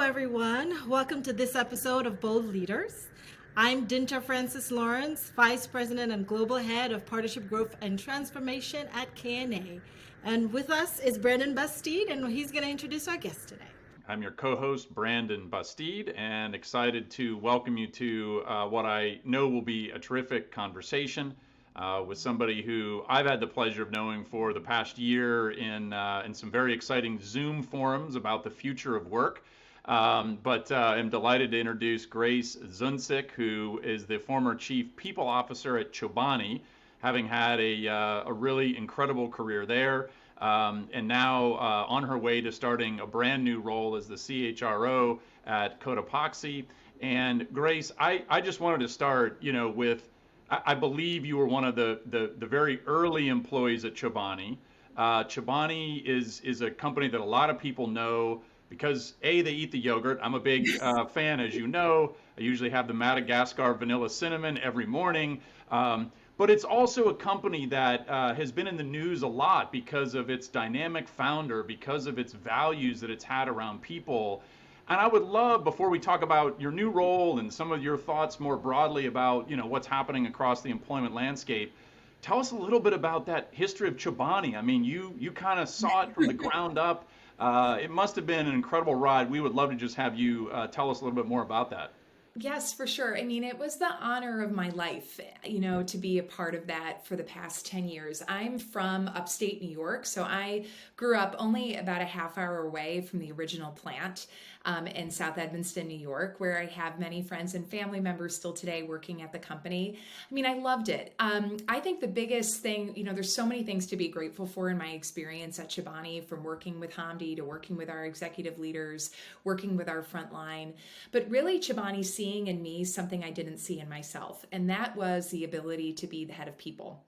everyone. Welcome to this episode of Bold Leaders. I'm Dientje Francis-Lawrence, Vice President and Global Head of Partnership Growth and Transformation at KNA. And with us is Brandon Busteed, and he's going to introduce our guest today. I'm your co-host, Brandon Busteed, and excited to welcome you to what I know will be a terrific conversation with somebody who I've had the pleasure of knowing for the past year in some very exciting Zoom forums about the future of work. But I'm delighted to introduce Grace Zuncic, who is the former Chief People Officer at Chobani, having had a really incredible career there. And now on her way to starting a brand new role as the CHRO at Cotopaxi. And Grace, I just wanted to start, with I believe you were one of the very early employees at Chobani. Chobani is a company that a lot of people know because they eat the yogurt. I'm a big fan, as you know. I usually have the Madagascar vanilla cinnamon every morning. But it's also a company that has been in the news a lot because of its dynamic founder, because of its values that it's had around people. And I would love, before we talk about your new role and some of your thoughts more broadly about what's happening across the employment landscape, tell us a little bit about that history of Chobani. I mean, you kind of saw it from the ground up. It must have been an incredible ride. We would love to just have you tell us a little bit more about that. Yes, for sure. I mean, it was the honor of my life, to be a part of that for the past 10 years. I'm from upstate New York, so I grew up only about a half hour away from the original plant in South Edmonston, New York, where I have many friends and family members still today working at the company. I mean, I loved it. I think the biggest thing, there's so many things to be grateful for in my experience at Chobani, from working with Hamdi to working with our executive leaders, working with our frontline. But really, Chobani seeing in me something I didn't see in myself, and that was the ability to be the head of people.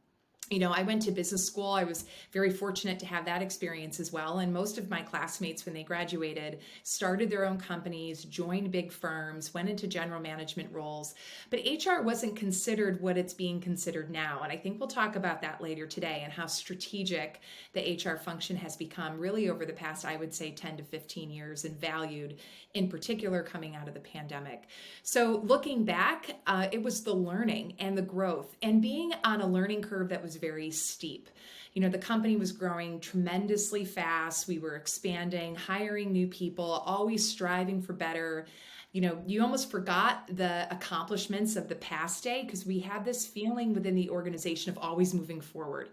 I went to business school. I was very fortunate to have that experience as well. And most of my classmates, when they graduated, started their own companies, joined big firms, went into general management roles. But HR wasn't considered what it's being considered now. And I think we'll talk about that later today and how strategic the HR function has become really over the past, I would say, 10 to 15 years, and valued in particular coming out of the pandemic. So looking back, it was the learning and the growth and being on a learning curve that was very steep. The company was growing tremendously fast. We were expanding, hiring new people, always striving for better. You almost forgot the accomplishments of the past day because we had this feeling within the organization of always moving forward.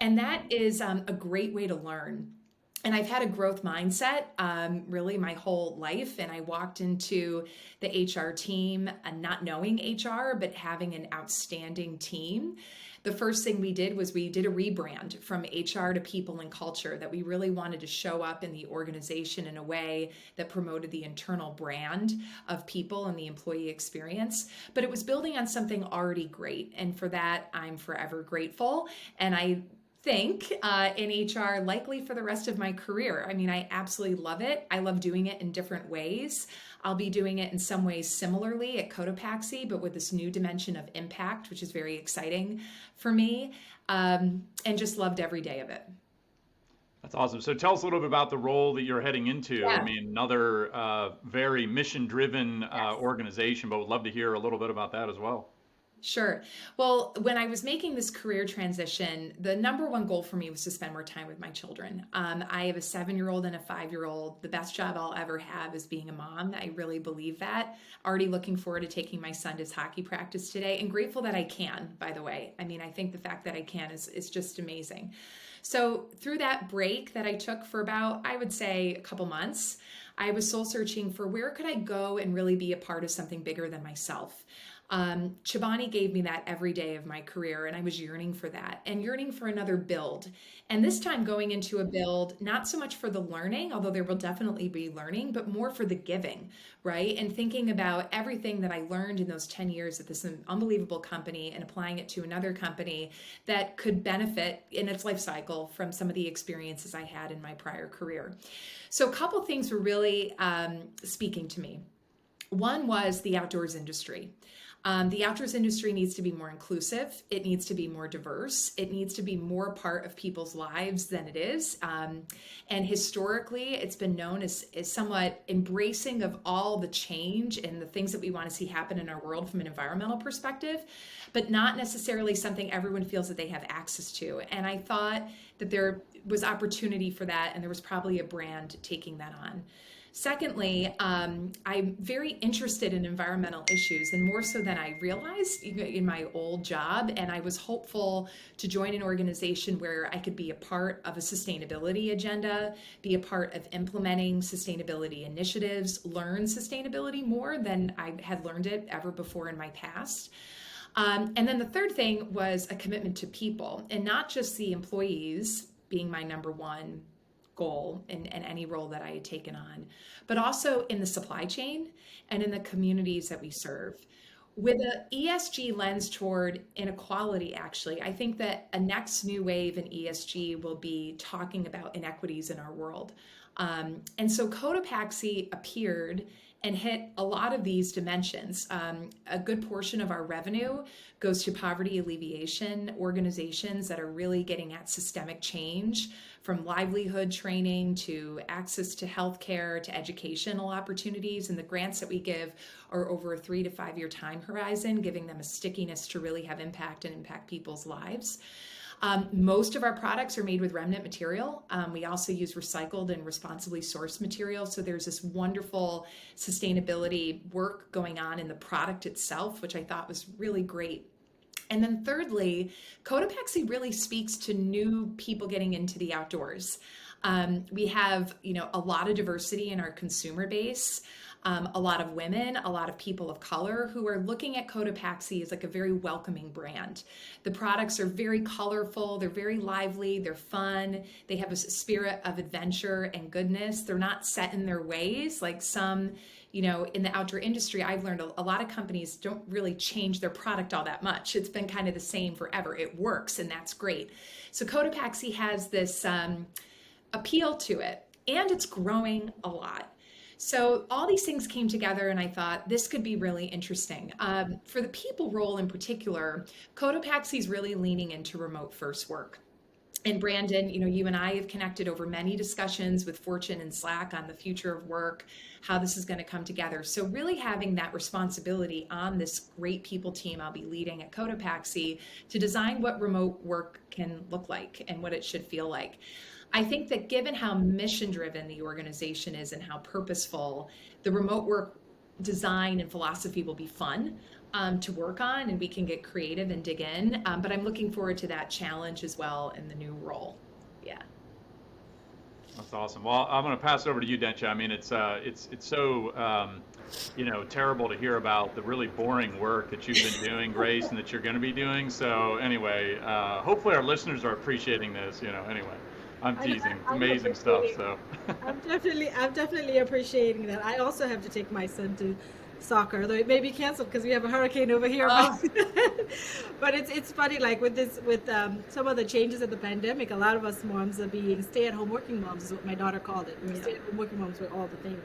And that is a great way to learn. And I've had a growth mindset really my whole life. And I walked into the HR team not knowing HR, but having an outstanding team. The first thing we did was we did a rebrand from HR to people and culture, that we really wanted to show up in the organization in a way that promoted the internal brand of people and the employee experience. But it was building on something already great. And for that, I'm forever grateful. And I think in HR likely for the rest of my career. I mean, I absolutely love it. I love doing it in different ways. I'll be doing it in some ways similarly at Cotopaxi, but with this new dimension of impact, which is very exciting for me, and just loved every day of it. That's awesome. So tell us a little bit about the role that you're heading into. Yeah. I mean, another very mission-driven Yes. organization, but would love to hear a little bit about that as well. Sure. Well, when I was making this career transition, the number one goal for me was to spend more time with my children. I have a 7-year-old and a 5-year-old. The best job I'll ever have is being a mom. I really believe that. Already looking forward to taking my son to his hockey practice today, and grateful that I can, by the way. I mean, I think the fact that I can is just amazing. So through that break that I took for about, I would say, a couple months, I was soul searching for where could I go and really be a part of something bigger than myself. Chobani gave me that every day of my career, and I was yearning for that and yearning for another build. And this time going into a build, not so much for the learning, although there will definitely be learning, but more for the giving, right? And thinking about everything that I learned in those 10 years at this unbelievable company and applying it to another company that could benefit in its life cycle from some of the experiences I had in my prior career. So a couple things were really speaking to me. One was the outdoors industry. The outdoors industry needs to be more inclusive. It needs to be more diverse. It needs to be more part of people's lives than it is. And historically, it's been known as somewhat embracing of all the change and the things that we want to see happen in our world from an environmental perspective, but not necessarily something everyone feels that they have access to. And I thought that there was opportunity for that, and there was probably a brand taking that on. Secondly, I'm very interested in environmental issues, and more so than I realized in my old job. And I was hopeful to join an organization where I could be a part of a sustainability agenda, be a part of implementing sustainability initiatives, learn sustainability more than I had learned it ever before in my past. And then the third thing was a commitment to people, and not just the employees being my number one goal in any role that I had taken on, but also in the supply chain and in the communities that we serve. With an ESG lens toward inequality, actually, I think that a next new wave in ESG will be talking about inequities in our world. And so Cotopaxi appeared and hit a lot of these dimensions. A good portion of our revenue goes to poverty alleviation organizations that are really getting at systemic change, from livelihood training to access to healthcare to educational opportunities. And the grants that we give are over a 3 to 5 year time horizon, giving them a stickiness to really have impact and impact people's lives. Most of our products are made with remnant material. We also use recycled and responsibly sourced material. So there's this wonderful sustainability work going on in the product itself, which I thought was really great. And then thirdly, Cotopaxi really speaks to new people getting into the outdoors. We have, a lot of diversity in our consumer base. A lot of women, a lot of people of color who are looking at Cotopaxi as like a very welcoming brand. The products are very colorful, they're very lively, they're fun, they have a spirit of adventure and goodness. They're not set in their ways like some, in the outdoor industry. I've learned a lot of companies don't really change their product all that much. It's been kind of the same forever. It works, and that's great. So Cotopaxi has this appeal to it, and it's growing a lot. So all these things came together, and I thought this could be really interesting. For the people role in particular, Cotopaxi is really leaning into remote first work. And Brandon, you and I have connected over many discussions with Fortune and Slack on the future of work, how this is going to come together. So really having that responsibility on this great people team I'll be leading at Cotopaxi to design what remote work can look like and what it should feel like. I think that given how mission driven the organization is and how purposeful, the remote work design and philosophy will be fun to work on, and we can get creative and dig in. But I'm looking forward to that challenge as well in the new role. Yeah. That's awesome. Well, I'm going to pass it over to you, Dientje. I mean, it's so terrible to hear about the really boring work that you've been doing, Grace, and that you're going to be doing. So anyway, hopefully our listeners are appreciating this. Anyway. I'm teasing. It's amazing stuff. So I'm definitely appreciating that. I also have to take my son to soccer, though it may be canceled because we have a hurricane over here. Oh. But it's funny, like with some of the changes of the pandemic, a lot of us moms are being stay-at-home working moms, is what my daughter called it. We're stay-at-home working moms with all the things.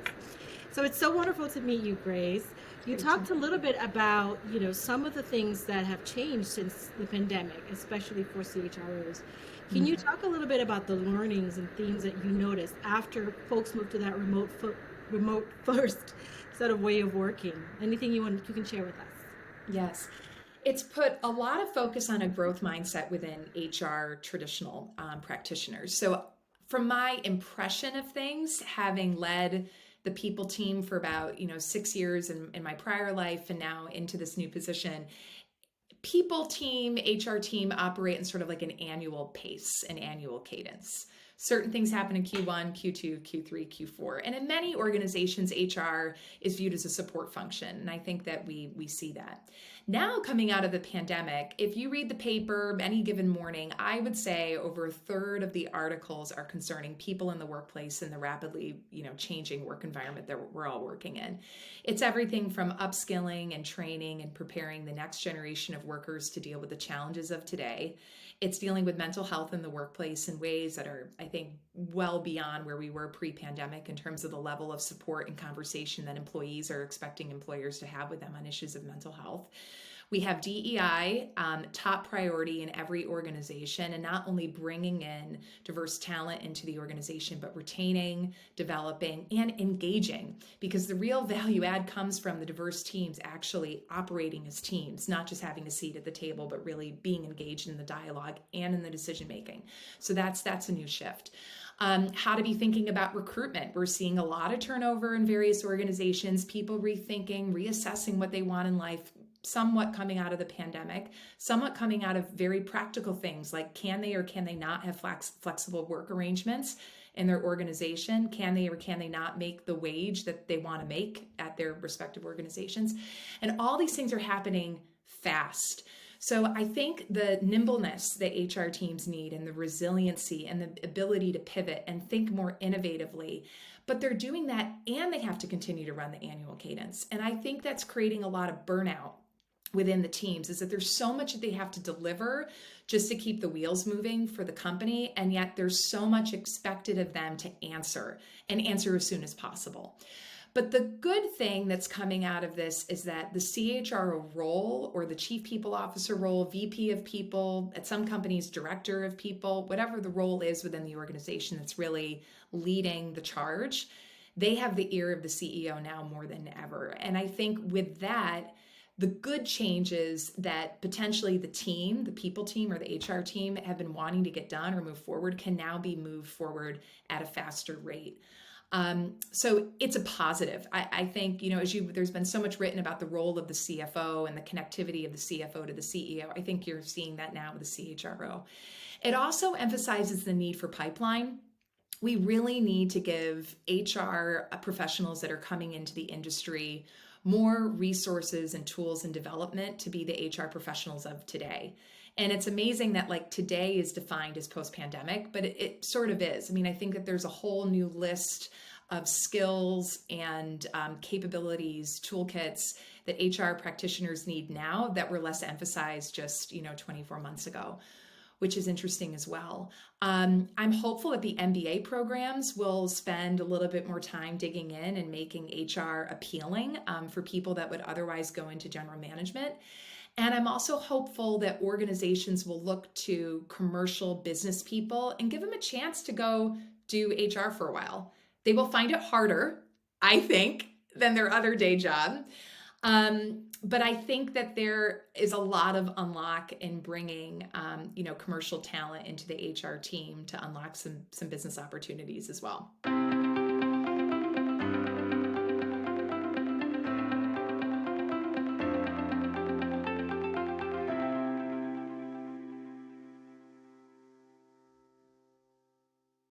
So it's so wonderful to meet you, Grace. You talked a little bit about, some of the things that have changed since the pandemic, especially for CHROs. Can you talk a little bit about the learnings and themes that you noticed after folks moved to that remote first sort of way of working? Anything you can share with us? Yes. It's put a lot of focus on a growth mindset within HR traditional practitioners. So from my impression of things, having led the people team for about 6 years in my prior life and now into this new position, people team, HR team operate in sort of like an annual pace, an annual cadence. Certain things happen in Q1, Q2, Q3, Q4. And in many organizations, HR is viewed as a support function. And I think that we see that. Now, coming out of the pandemic, if you read the paper any given morning, I would say over a third of the articles are concerning people in the workplace and the rapidly, changing work environment that we're all working in. It's everything from upskilling and training and preparing the next generation of workers to deal with the challenges of today. It's dealing with mental health in the workplace in ways that are, I think, well beyond where we were pre-pandemic in terms of the level of support and conversation that employees are expecting employers to have with them on issues of mental health. We have DEI, top priority in every organization, and not only bringing in diverse talent into the organization, but retaining, developing, and engaging, because the real value add comes from the diverse teams actually operating as teams, not just having a seat at the table, but really being engaged in the dialogue and in the decision making. So that's a new shift. How to be thinking about recruitment. We're seeing a lot of turnover in various organizations, people rethinking, reassessing what they want in life, somewhat coming out of the pandemic, somewhat coming out of very practical things like can they or can they not have flexible work arrangements in their organization? Can they or can they not make the wage that they want to make at their respective organizations? And all these things are happening fast. So I think the nimbleness that HR teams need and the resiliency and the ability to pivot and think more innovatively, but they're doing that and they have to continue to run the annual cadence. And I think that's creating a lot of burnout within the teams, is that there's so much that they have to deliver just to keep the wheels moving for the company. And yet there's so much expected of them to answer and answer as soon as possible. But the good thing that's coming out of this is that the CHRO role, or the Chief People Officer role, VP of People, at some companies, Director of People, whatever the role is within the organization that's really leading the charge, they have the ear of the CEO now more than ever. And I think with that, the good changes that potentially the team, the people team or the HR team have been wanting to get done or move forward can now be moved forward at a faster rate. So it's a positive. I think, there's been so much written about the role of the CFO and the connectivity of the CFO to the CEO. I think you're seeing that now with the CHRO. It also emphasizes the need for pipeline. We really need to give HR professionals that are coming into the industry more resources and tools and development to be the HR professionals of today. And it's amazing that today is defined as post-pandemic, but it sort of is. I mean, I think that there's a whole new list of skills and capabilities, toolkits that HR practitioners need now that were less emphasized just, 24 months ago, which is interesting as well. I'm hopeful that the MBA programs will spend a little bit more time digging in and making HR appealing for people that would otherwise go into general management. And I'm also hopeful that organizations will look to commercial business people and give them a chance to go do HR for a while. They will find it harder, I think, than their other day job. But I think that there is a lot of unlock in bringing, commercial talent into the HR team to unlock some business opportunities as well.